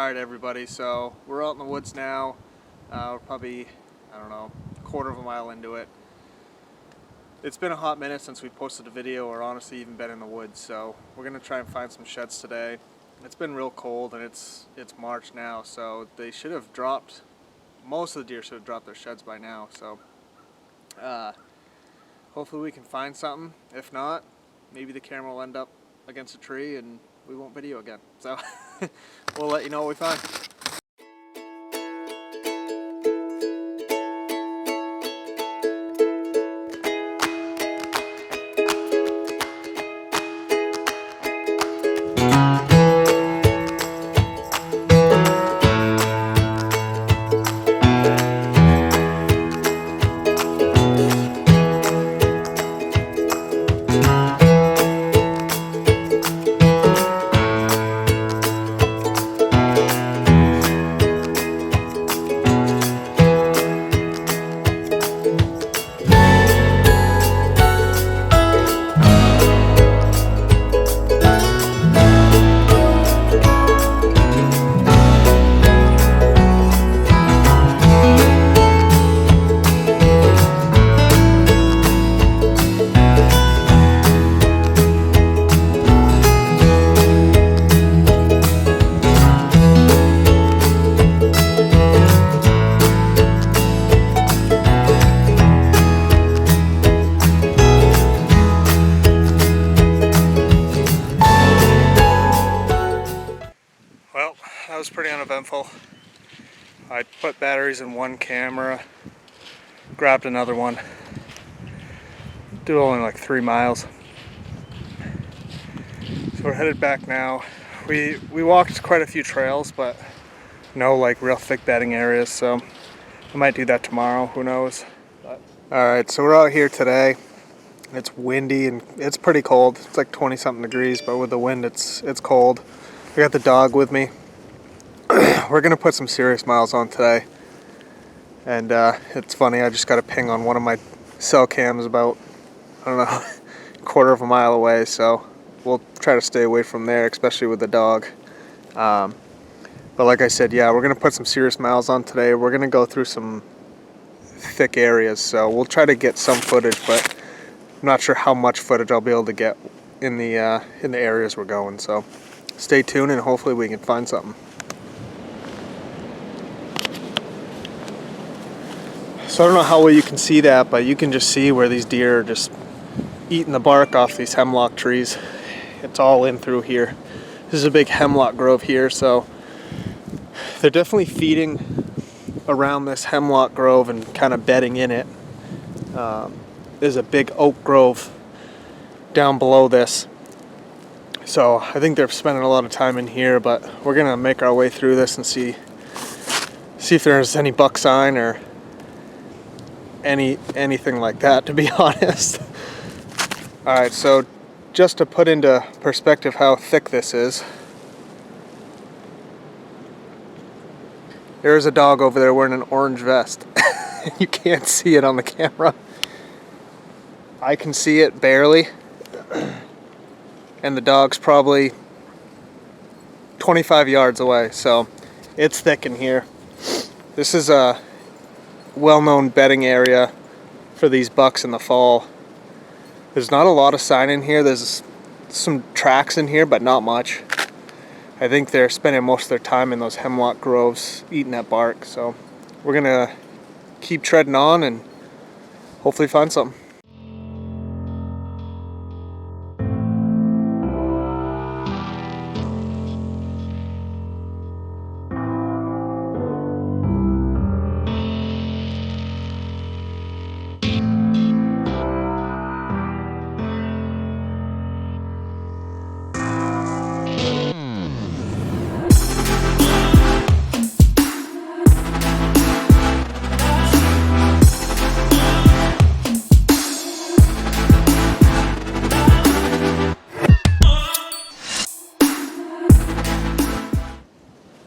Alright everybody, so we're out in the woods now. We're probably, I don't know, a quarter of a mile into it. It's been a hot minute since we posted a video or honestly even been in the woods, so we're going to try and find some sheds today. It's been real cold and it's March now, so they should have dropped, most of the deer should have dropped their sheds by now, so hopefully we can find something. If not, maybe the camera will end up against a tree and we won't video again. So we'll let you know what we find. Well, that was pretty uneventful. I put batteries in one camera, grabbed another one, did only like 3 miles. So we're headed back now. We walked quite a few trails, but no like real thick bedding areas, so I might do that tomorrow, who knows. Alright, so we're out here today. It's windy and it's pretty cold. It's like 20 something degrees, but with the wind it's cold. I got the dog with me. We're gonna put some serious miles on today, and it's funny, I just got a ping on one of my cell cams about, I don't know, a quarter of a mile away, so we'll try to stay away from there, especially with the dog. But like I said, yeah, we're gonna put some serious miles on today. We're gonna go through some thick areas, so we'll try to get some footage, but I'm not sure how much footage I'll be able to get in the areas we're going, so stay tuned and hopefully we can find something. So I don't know how well you can see that, but you can just see where these deer are just eating the bark off these hemlock trees. It's all in through here. This is a big hemlock grove here, so they're definitely feeding around this hemlock grove and kind of bedding in it. There's a big oak grove down below this. So I think they're spending a lot of time in here, but we're gonna make our way through this and see if there's any buck sign or anything like that, to be honest. Alright, so just to put into perspective how thick this is, there's a dog over there wearing an orange vest. You can't see it on the camera. I can see it barely, and the dog's probably 25 yards away, so it's thick in here. This is a well-known bedding area for these bucks in the fall. There's not a lot of sign in here. There's some tracks in here, but not much. I think they're spending most of their time in those hemlock groves eating that bark, so we're gonna keep treading on and hopefully find something.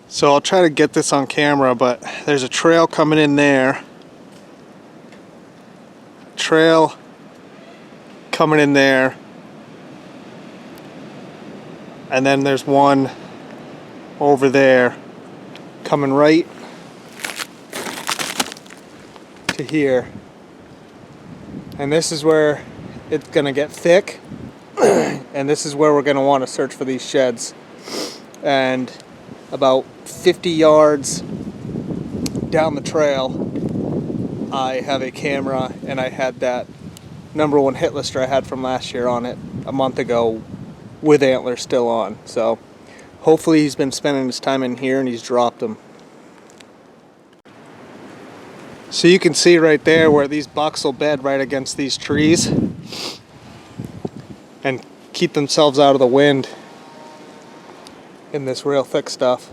So I'll try to get this on camera, but there's a trail coming in there. Trail coming in there. And then there's one over there. coming right to here. And this is where it's gonna get thick. And this is where we're gonna want to search for these sheds. And about 50 yards down the trail, I have a camera, and I had that #1 hit lister I had from last year on it a month ago with antlers still on. So hopefully he's been spending his time in here and he's dropped them. So you can see right there where these bucks will bed right against these trees and keep themselves out of the wind in this real thick stuff.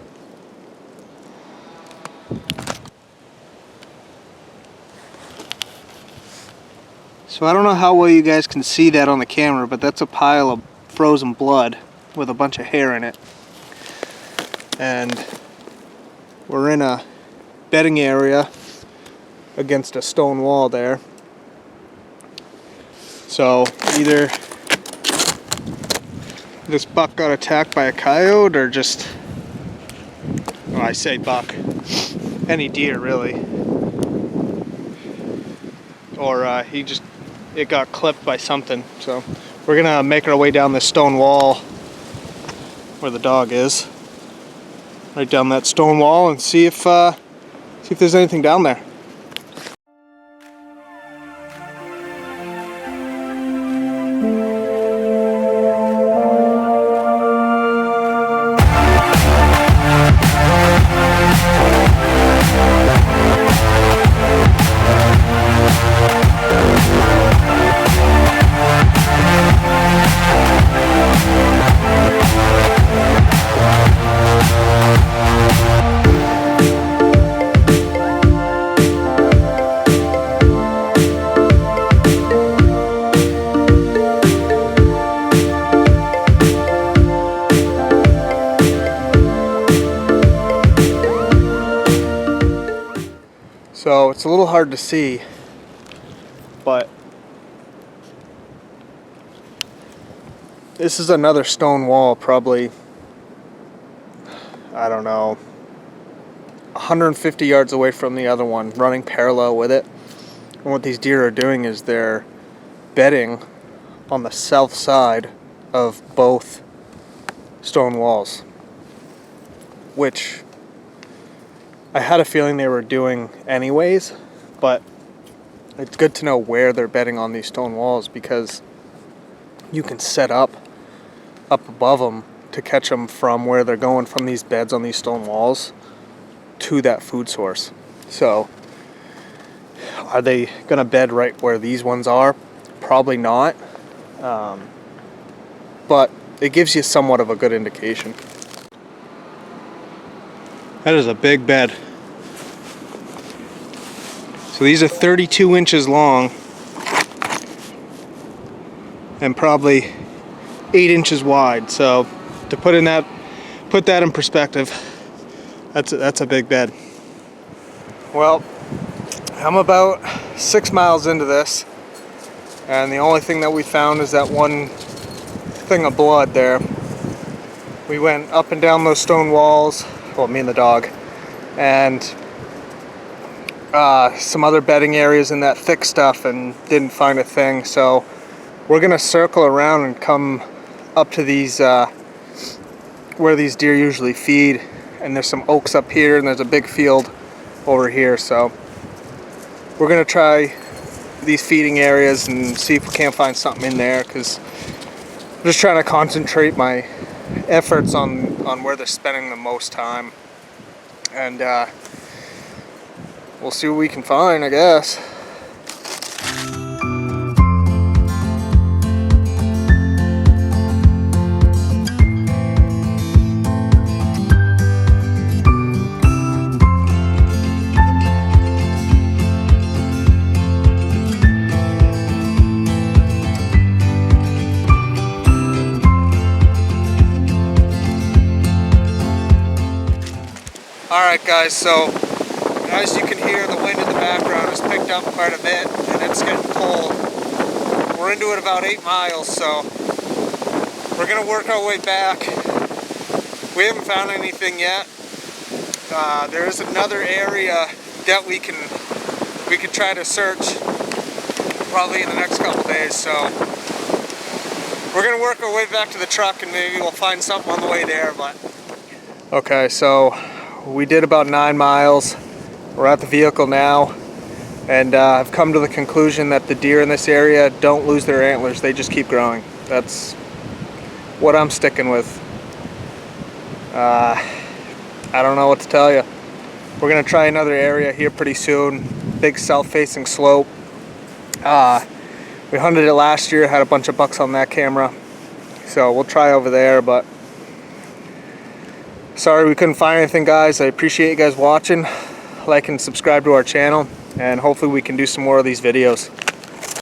So I don't know how well you guys can see that on the camera, but that's a pile of frozen blood with a bunch of hair in it. And we're in a bedding area against a stone wall there. So either this buck got attacked by a coyote, or just, well, I say buck, any deer really, or it got clipped by something. So we're gonna make our way down this stone wall where the dog is, right down that stone wall, and see if there's anything down there. So it's a little hard to see, but this is another stone wall, probably, I don't know, 150 yards away from the other one, running parallel with it. And what these deer are doing is they're bedding on the south side of both stone walls, which I had a feeling they were doing anyways, but it's good to know where they're bedding on these stone walls, because you can set up above them to catch them from where they're going from these beds on these stone walls to that food source. So are they gonna bed right where these ones are? Probably not, but it gives you somewhat of a good indication. That is a big bed. So these are 32 inches long and probably 8 inches wide. So to put that in perspective, that's a big bed. Well, I'm about 6 miles into this, and the only thing that we found is that one thing of blood there. We went up and down those stone walls, well, me and the dog, and some other bedding areas in that thick stuff, and didn't find a thing. So we're gonna circle around and come up to these where these deer usually feed, and there's some oaks up here and there's a big field over here. So we're gonna try these feeding areas and see if we can't find something in there, because I'm just trying to concentrate my efforts on where they're spending the most time, and we'll see what we can find, I guess. Alright guys, so as you can hear, the wind in the background has picked up quite a bit and it's getting cold. We're into it about 8 miles, so we're going to work our way back. We haven't found anything yet, there is another area that we can try to search probably in the next couple days. So we're gonna work our way back to the truck and maybe we'll find something on the way there. But okay, so we did about 9 miles. We're at the vehicle now, and I've come to the conclusion that the deer in this area don't lose their antlers, they just keep growing. That's what I'm sticking with. I don't know what to tell you. We're gonna try another area here pretty soon. Big south-facing slope. We hunted it last year, had a bunch of bucks on that camera. So we'll try over there, but sorry we couldn't find anything, guys. I appreciate you guys watching. Like and subscribe to our channel, and hopefully we can do some more of these videos.